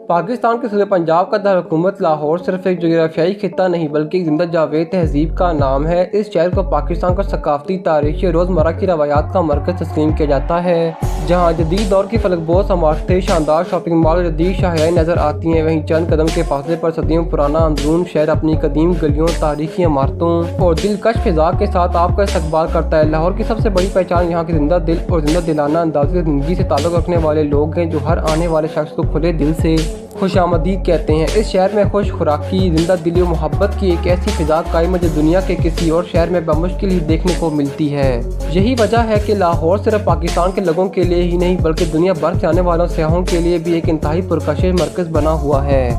پاکستان کے صوبے پنجاب کا دارالحکومت لاہور صرف ایک جغرافیائی خطہ نہیں بلکہ ایک زندہ جاوید تہذیب کا نام ہے۔ اس شہر کو پاکستان کا ثقافتی، تاریخی اور روزمرہ کی روایات کا مرکز تسلیم کیا جاتا ہے، جہاں جدید دور کی فلک بوس عمارتیں، شاندار شاپنگ مال اور جدید شاہراہیں نظر آتی ہیں۔ وہیں چند قدم کے فاصلے پر صدیوں پرانا اندرون شہر اپنی قدیم گلیوں، تاریخی عمارتوں اور دلکش فضا کے ساتھ آپ کا استقبال کرتا ہے۔ لاہور کی سب سے بڑی پہچان یہاں کے زندہ دل اور زندہ دلانہ انداز زندگی سے تعلق رکھنے والے لوگ ہیں، جو ہر آنے والے شخص کو کھلے دل سے خوش آمدید کہتے ہیں۔ اس شہر میں خوش خوراکی، زندہ دلی و محبت کی ایک ایسی فضا قائم ہے جو دنیا کے کسی اور شہر میں بمشکل ہی دیکھنے کو ملتی ہے۔ یہی وجہ ہے کہ لاہور صرف پاکستان کے لوگوں کے لیے ہی نہیں بلکہ دنیا بھر سے آنے والوں سیاحوں کے لیے بھی ایک انتہائی پرکشش مرکز بنا ہوا ہے۔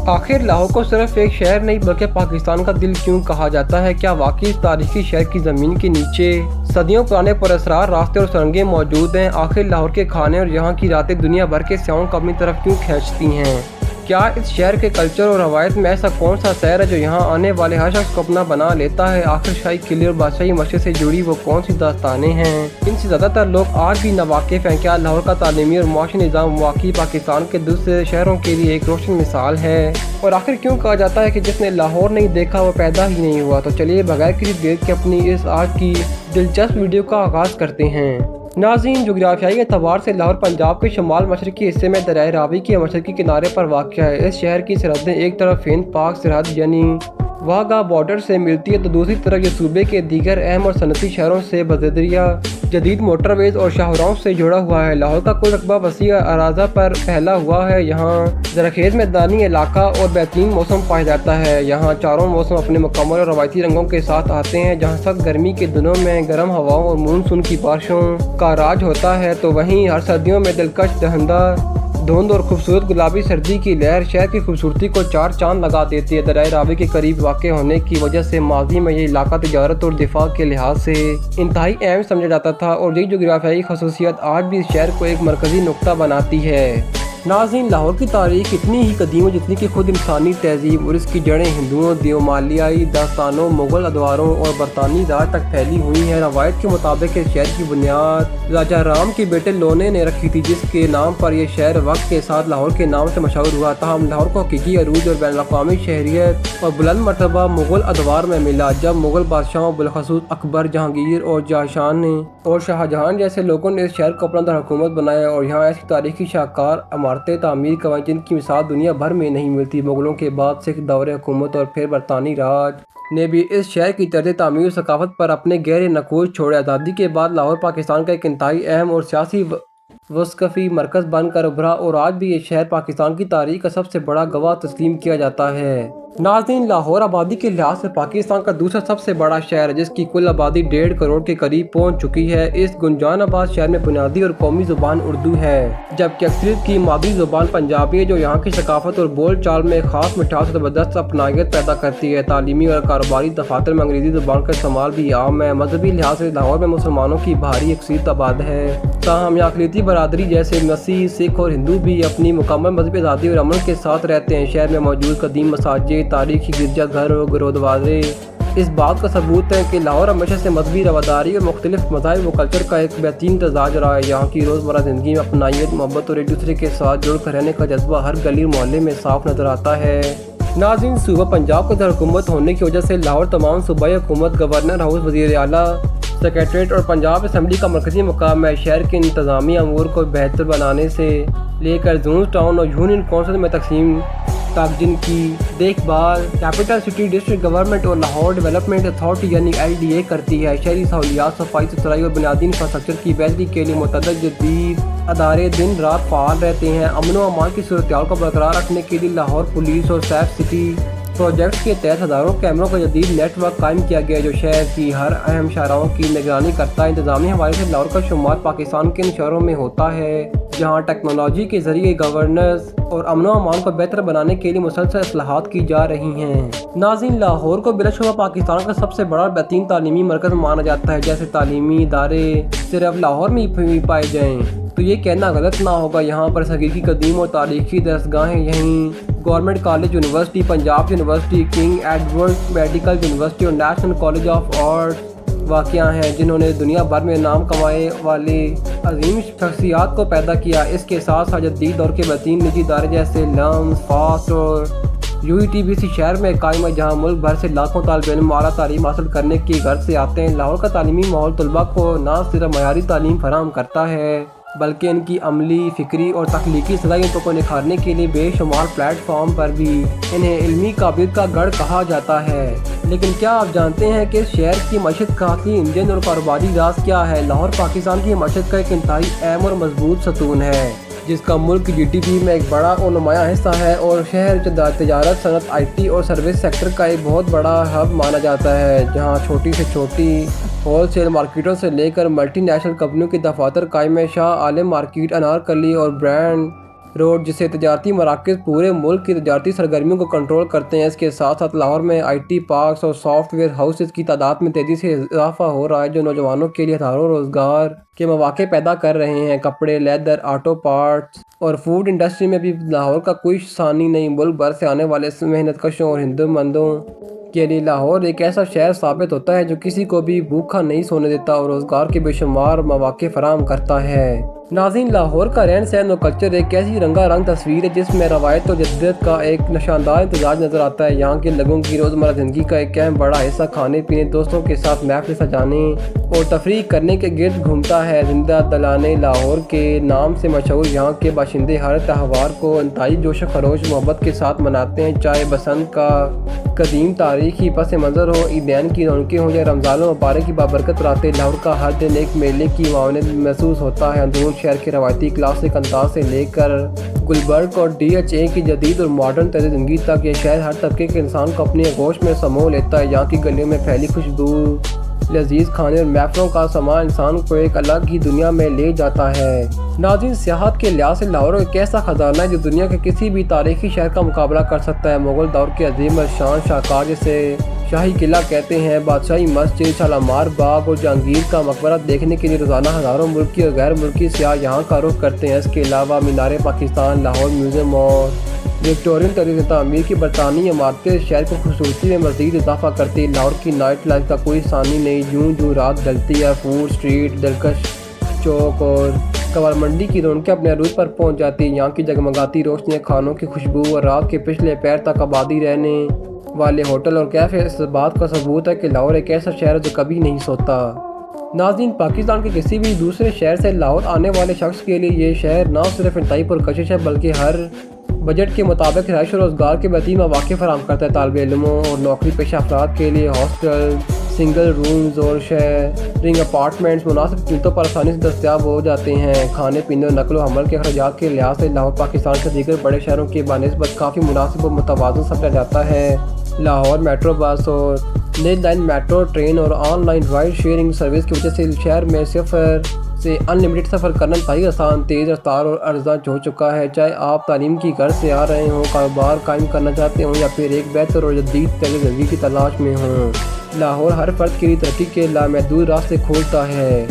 آخر لاہور کو صرف ایک شہر نہیں بلکہ پاکستان کا دل کیوں کہا جاتا ہے؟ کیا واقعی اس تاریخی شہر کی زمین کے نیچے صدیوں پرانے پراسرار راستے اور سرنگیں موجود ہیں؟ آخر لاہور کے کھانے اور یہاں کی راتیں دنیا بھر کے سیاحوں کو اپنی طرف کیوں کھینچتی ہیں؟ کیا اس شہر کے کلچر اور روایت میں ایسا کون سا شہر ہے جو یہاں آنے والے ہر شخص کو اپنا بنا لیتا ہے؟ آخر شاہی قلعے اور بادشاہی مشرق سے جڑی وہ کون سی داستانیں ہیں ان سے زیادہ تر لوگ آج بھی ناواقف ہیں؟ کیا لاہور کا تعلیمی اور معاشی نظام واقعی پاکستان کے دوسرے شہروں کے لیے ایک روشن مثال ہے؟ اور آخر کیوں کہا جاتا ہے کہ جس نے لاہور نہیں دیکھا وہ پیدا ہی نہیں ہوا؟ تو چلیے بغیر کسی دیر کے اپنی اس آج کی دلچسپ ویڈیو کا آغاز کرتے ہیں۔ ناظرین، جغرافیائی اعتبار سے لاہور پنجاب کے شمال مشرقی حصے میں دریائے راوی کے مشرقی کنارے پر واقع ہے۔ اس شہر کی سرحدیں ایک طرف ہند پاک سرحد یعنی واہگہ بارڈر سے ملتی ہے تو دوسری طرف یہ صوبے کے دیگر اہم اور صنعتی شہروں سے بذریعہ جدید موٹر ویز اور شاہراہوں سے جڑا ہوا ہے۔ لاہور کا کل رقبہ وسیع اراضی پر پھیلا ہوا ہے۔ یہاں زرخیز میدانی علاقہ اور بہترین موسم پایا جاتا ہے۔ یہاں چاروں موسم اپنے مکمل اور روایتی رنگوں کے ساتھ آتے ہیں۔ جہاں سخت گرمی کے دنوں میں گرم ہواؤں اور مونسون کی بارشوں کا راج ہوتا ہے تو وہیں ہر سردیوں میں دلکش دہندہ دھند اور خوبصورت گلابی سردی کی لہر شہر کی خوبصورتی کو چار چاند لگا دیتی ہے۔ دریائے راوی کے قریب واقع ہونے کی وجہ سے ماضی میں یہ علاقہ تجارت اور دفاع کے لحاظ سے انتہائی اہم سمجھا جاتا تھا اور یہ جغرافیائی خصوصیت آج بھی اس شہر کو ایک مرکزی نقطہ بناتی ہے۔ ناظرین، لاہور کی تاریخ اتنی ہی قدیم ہے جتنی کہ خود انسانی تہذیب اور اس کی جڑیں ہندوؤں، دیومالیائی داستانوں، مغل ادواروں اور برطانوی راج تک پھیلی ہوئی ہیں۔ روایت کے مطابق اس شہر کی بنیاد راجہ رام کے بیٹے لونے نے رکھی تھی، جس کے نام پر یہ شہر وقت کے ساتھ لاہور کے نام سے مشہور ہوا۔ تاہم لاہور کو حقیقی عروج اور بین الاقوامی شہریت اور بلند مرتبہ مغل ادوار میں ملا، جب مغل بادشاہوں بالخصوص اکبر، جہانگیر اور شاہجہان جیسے لوگوں نے اس شہر کو اپنا دارالحکومت بنایا اور یہاں ایسی تاریخی شاہکار عمارتیں تعمیر کروائیں جن کی مثال دنیا بھر میں نہیں ملتی۔ مغلوں کے بعد سکھ دور حکومت اور پھر برطانوی راج نے بھی اس شہر کی طرز تعمیر اور ثقافت پر اپنے گہرے نقوش چھوڑے۔ آزادی کے بعد لاہور پاکستان کا ایک انتہائی اہم اور سیاسی وثقافتی مرکز بن کر ابھرا اور آج بھی یہ شہر پاکستان کی تاریخ کا سب سے بڑا گواہ تسلیم کیا جاتا ہے۔ ناظرین، لاہور آبادی کے لحاظ سے پاکستان کا دوسرا سب سے بڑا شہر ہے، جس کی کل آبادی 1.5 کروڑ کے قریب پہنچ چکی ہے۔ اس گنجان آباد شہر میں بنیادی اور قومی زبان اردو ہے، جبکہ اکثریت کی مادری زبان پنجابی ہے، جو یہاں کی ثقافت اور بول چال میں خاص مٹھاس اور زبردست اپنائیت پیدا کرتی ہے۔ تعلیمی اور کاروباری دفاتر میں انگریزی زبان کا استعمال بھی عام ہے۔ مذہبی لحاظ سے لاہور میں مسلمانوں کی بھاری اکثریت آباد ہے، تاہم یہاں اقلیتی برادری جیسے مسیحی، سکھ اور ہندو بھی اپنی مکمل مذہبی آزادی اور امن کے ساتھ رہتے ہیں۔ شہر میں موجود قدیم مساجد، تاریخی گرجا گھر اور گرودوارے اس بات کا ثبوت ہے کہ لاہور ہمیشہ سے مذہبی رواداری اور مختلف مذاہب و کلچر کا ایک بہترین امتزاج رہا ہے۔ یہاں کی روزمرہ زندگی میں اپنائیت، محبت اور ایک دوسرے کے ساتھ جڑ کر رہنے کا جذبہ ہر گلی اور محلے میں صاف نظر آتا ہے۔ ناظرین، صوبہ پنجاب کا دارالحکومت ہونے کی وجہ سے لاہور تمام صوبائی حکومت، گورنر ہاؤس، وزیر اعلیٰ، سیکریٹریٹ اور پنجاب اسمبلی کا مرکزی مقام ہے۔ شہر کے انتظامی امور کو بہتر بنانے سے لے کر زونز، ٹاؤن اور یونین کونسل میں تقسیم تک جن کی دیکھ بھال کیپٹل سٹی ڈسٹرکٹ گورنمنٹ اور لاہور ڈیولپمنٹ اتھارٹی یعنی LDA کرتی ہے۔ شہری سہولیات، صفائی ستھرائی اور بنیادی انفراسٹرکچر کی بہتری کے لیے متعدد جدید ادارے دن رات فعال رہتے ہیں۔ امن و امان کی صورتحال کو برقرار رکھنے کے لیے لاہور پولیس اور سیف سٹی پروجیکٹس کے تحت ہزاروں کیمروں کا جدید نیٹ ورک قائم کیا گیا ہے، جو شہر کی ہر اہم شاہراہوں کی نگرانی کرتا ہے۔ انتظامی حوالے سے لاہور کا شمار پاکستان کے ان شہروں میں ہوتا ہے جہاں ٹیکنالوجی کے ذریعے گورننس اور امن و امان کو بہتر بنانے کے لیے مسلسل اصلاحات کی جا رہی ہیں۔ ناظرین، لاہور کو بلا شبہ پاکستان کا سب سے بڑا اور بہترین تعلیمی مرکز مانا جاتا ہے۔ جیسے تعلیمی ادارے صرف لاہور میں ہی پائے جائیں تو یہ کہنا غلط نہ ہوگا۔ یہاں پر صغیر کی قدیم اور تاریخی درسگاہیں یہیں government college university, Punjab university, king Edward medical university اور نیشنل کالج آف آرٹس واقعہ ہیں جنہوں نے دنیا بھر میں نام کمائے والی عظیم شخصیات کو پیدا کیا۔ اس کے ساتھ ساتھ جدید دور کے بہترین نجی ادارے جیسے لمز، فاسٹ اور UETBC شہر میں قائم ہے، جہاں ملک بھر سے لاکھوں طالب علم اعلیٰ تعلیم حاصل کرنے کی غرض سے آتے ہیں۔ لاہور کا تعلیمی ماحول طلباء کو نہ صرف معیاری تعلیم فراہم کرتا ہے بلکہ ان کی عملی، فکری اور تخلیقی صلاحیتوں کو نکھارنے کے لیے بے شمار پلیٹ فارم پر بھی انہیں علمی قابلیت کا گڑھ کہا جاتا ہے۔ لیکن کیا آپ جانتے ہیں کہ اس شہر کی معیشت کا اصلی انجن اور کاروباری راز کیا ہے؟ لاہور پاکستان کی معیشت کا ایک انتہائی اہم اور مضبوط ستون ہے، جس کا ملک GDP میں ایک بڑا اور نمایاں حصہ ہے، اور شہر تجارت، صنعت، IT اور سروس سیکٹر کا ایک بہت بڑا ہب مانا جاتا ہے، جہاں چھوٹی سے چھوٹی ہول سیل مارکیٹوں سے لے کر ملٹی نیشنل کمپنیوں کے دفاتر قائم ہیں۔ شاہ عالم مارکیٹ، انارکلی اور برانڈ روڈ جیسے تجارتی مراکز پورے ملک کی تجارتی سرگرمیوں کو کنٹرول کرتے ہیں۔ اس کے ساتھ ساتھ لاہور میں IT پارکس اور سافٹ ویئر ہاؤسز کی تعداد میں تیزی سے اضافہ ہو رہا ہے، جو نوجوانوں کے لیے ہزاروں روزگار کے مواقع پیدا کر رہے ہیں۔ کپڑے، لیدر، آٹو پارٹس اور فوڈ انڈسٹری میں بھی لاہور کا کوئی ثانی نہیں۔ ملک بھر سے آنے والے محنت کشوں اور ہنرمندوں کے لیے لاہور ایک ایسا شہر ثابت ہوتا ہے جو کسی کو بھی بھوکا نہیں سونے دیتا اور روزگار کے بے شمار مواقع فراہم کرتا ہے۔ ناظرین، لاہور کا رہن سہن اور کلچر ایک ایسی رنگا رنگ تصویر ہے جس میں روایت اور جدت کا ایک شاندار امتزاج نظر آتا ہے۔ یہاں کے لوگوں کی روزمرہ زندگی کا ایک اہم بڑا حصہ کھانے پینے، دوستوں کے ساتھ محفل سجانے اور تفریح کرنے کے گرد گھومتا ہے۔ زندہ دلانے لاہور کے نام سے مشہور یہاں کے باشندے ہر تہوار کو انتہائی جوش و خروش محبت کے ساتھ مناتے ہیں، چاہے بسنت کا قدیم تاریخی پس منظر ہو، عیدین کی رونقیں ہوں یا رمضان المبارک کی بابرکت راتیں۔ لاہور کا ہر دن ایک میلے کی معاونت محسوس ہوتا ہے۔ اندرون شہر کے روایتی کلاسک انداز سے لے کر گلبرگ اور DHA کی جدید اور ماڈرن طرز زندگی تک، یہ شہر ہر طبقے کے انسان کو اپنی آغوش میں سمو لیتا ہے۔ یہاں کی گلیوں میں پھیلی خوشبو، لذیذ کھانے اور محفلوں کا سماع انسان کو ایک الگ ہی دنیا میں لے جاتا ہے۔ ناظرین، سیاحت کے لحاظ سے لاہور ایک ایسا خزانہ ہے جو دنیا کے کسی بھی تاریخی شہر کا مقابلہ کر سکتا ہے۔ مغل دور کے عظیم الشان شاہکار جسے شاہی قلعہ کہتے ہیں، بادشاہی مسجد، شالامار باغ اور جہانگیر کا مقبرہ دیکھنے کے لیے روزانہ ہزاروں ملکی اور غیر ملکی سیاح یہاں کا رخ کرتے ہیں۔ اس کے علاوہ مینار پاکستان، لاہور میوزیم اور وکٹورین طرز تعمیر کی برطانوی عمارتیں شہر کو خوبصورتی میں مزید اضافہ کرتی ہیں۔ لاہور کی نائٹ لائف کا کوئی ثانی نہیں۔ جوں رات ڈھلتی ہے، فوڈ اسٹریٹ، دلکش چوک اور کباب منڈی کی رونقیں اپنے عروج پر پہنچ جاتی ہیں۔ یہاں کی جگمگاتی روشنیاں، کھانوں کی خوشبو اور رات کے پچھلے پہر تک آبادی رہنے والے ہوٹل اور کیفے اس بات کا ثبوت ہے کہ لاہور ایک ایسا شہر ہے جو کبھی نہیں سوتا۔ ناظرین، پاکستان کے کسی بھی دوسرے شہر سے لاہور آنے والے شخص کے لیے یہ شہر نہ صرف انتہائی پرکشش ہے بلکہ ہر بجٹ کے مطابق رہائش اور روزگار کے بہترین مواقع فراہم کرتا ہے۔ طالب علموں اور نوکری پیشہ افراد کے لیے ہاسٹل، سنگل رومز اور شیئرنگ اپارٹمنٹس مناسب قیمتوں پر آسانی سے دستیاب ہو جاتے ہیں۔ کھانے پینے اور نقل و حمل کے اخراجات کے لحاظ سے لاہور پاکستان کے دیگر بڑے شہروں کے بنسبت کافی مناسب اور متوازن سمجھا جاتا ہے۔ لاہور میٹرو بس اور نیل لائن میٹرو ٹرین اور on line ride sharing service کی وجہ سے شہر میں صفر سے ان لمیٹڈ سفر کرنا انتہائی آسان، تیز رفتار اور ارزاں ہو چکا ہے۔ چاہے آپ تعلیم کی غرض سے آ رہے ہوں، کاروبار قائم کرنا چاہتے ہوں یا پھر ایک بہتر اور جدید طرز زندگی کی تلاش میں ہوں، لاہور ہر فرد کے لیے ترقی کے لامحدود راستے کھولتا ہے۔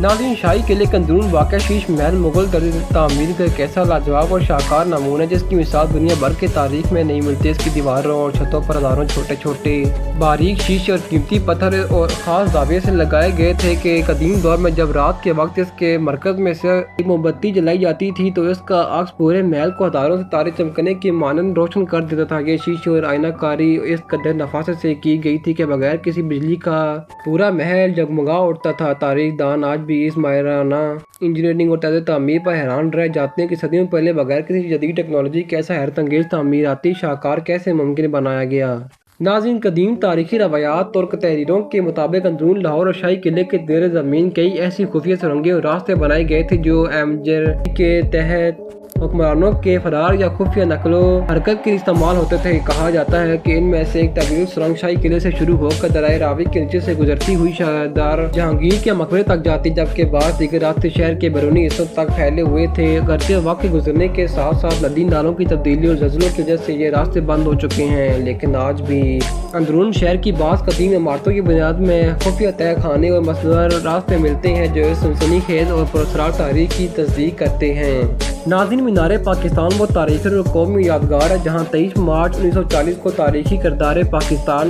ناظرین، شاہی قلعے کے اندرون واقع شیش محل مغل طرز تعمیر کا ایک ایسا لاجواب اور شاہکار نمونہ ہے جس کی مثال دنیا بھر کے تاریخ میں نہیں ملتی۔ اس کی دیواروں اور چھتوں پر ہزاروں چھوٹے چھوٹے باریک شیشے اور قیمتی پتھر اور خاص زاویے سے لگائے گئے تھے کہ قدیم دور میں جب رات کے وقت اس کے مرکز میں سے ایک موم بتی جلائی جاتی تھی تو اس کا عکس پورے محل کو ہزاروں ستارے چمکنے کے مانند روشن کر دیتا تھا۔ یہ شیشے اور آئینہ کاری اس قدر نفاست سے کی گئی تھی کہ بغیر کسی بجلی کا پورا محل جگمگا اٹھتا تھا۔ تاریخ دان آج بھی اس ماہرانہ انجینئرنگ اور طرز تعمیر پر حیران رہ جاتے ہیں کہ صدیوں پہلے بغیر کسی جدید ٹیکنالوجی کے ایسا حیرت انگیز تعمیراتی شاہکار کیسے ممکن بنایا گیا۔ ناظرین، قدیم تاریخی روایات اور تحریروں کے مطابق اندرون لاہور اور شاہی قلعے کے زیر زمین کئی ایسی خفیہ سرنگیں اور راستے بنائے گئے تھے جو ایمرجنسی کے تحت حکمرانوں کے فرار یا خفیہ نقل و حرکت کے لیے استعمال ہوتے تھے۔ کہا جاتا ہے کہ ان میں سے ایک طویل سرنگ شاہی قلعے سے شروع ہو کر درائے راوی کے نیچے سے گزرتی ہوئی شاہدار جہانگیر کے مقبرے تک جاتی، جبکہ بعض دیگر راستے شہر کے بیرونی حصوں تک پھیلے ہوئے تھے۔ اگرچہ وقت کے گزرنے کے ساتھ ساتھ ندی نالوں کی تبدیلی اور زلزلوں کی وجہ سے یہ راستے بند ہو چکے ہیں، لیکن آج بھی اندرون شہر کی بعض قدیم عمارتوں کی بنیاد میں خفیہ تہہ خانے اور مسدود راستے ملتے ہیں جو اس سنسنی خیز اور پراسرار تاریخ کی تصدیق کرتے ہیں۔ ناظرین، مینار پاکستان وہ تاریخی اور قومی یادگار ہے جہاں 23 مارچ 1940 کو تاریخی کردار پاکستان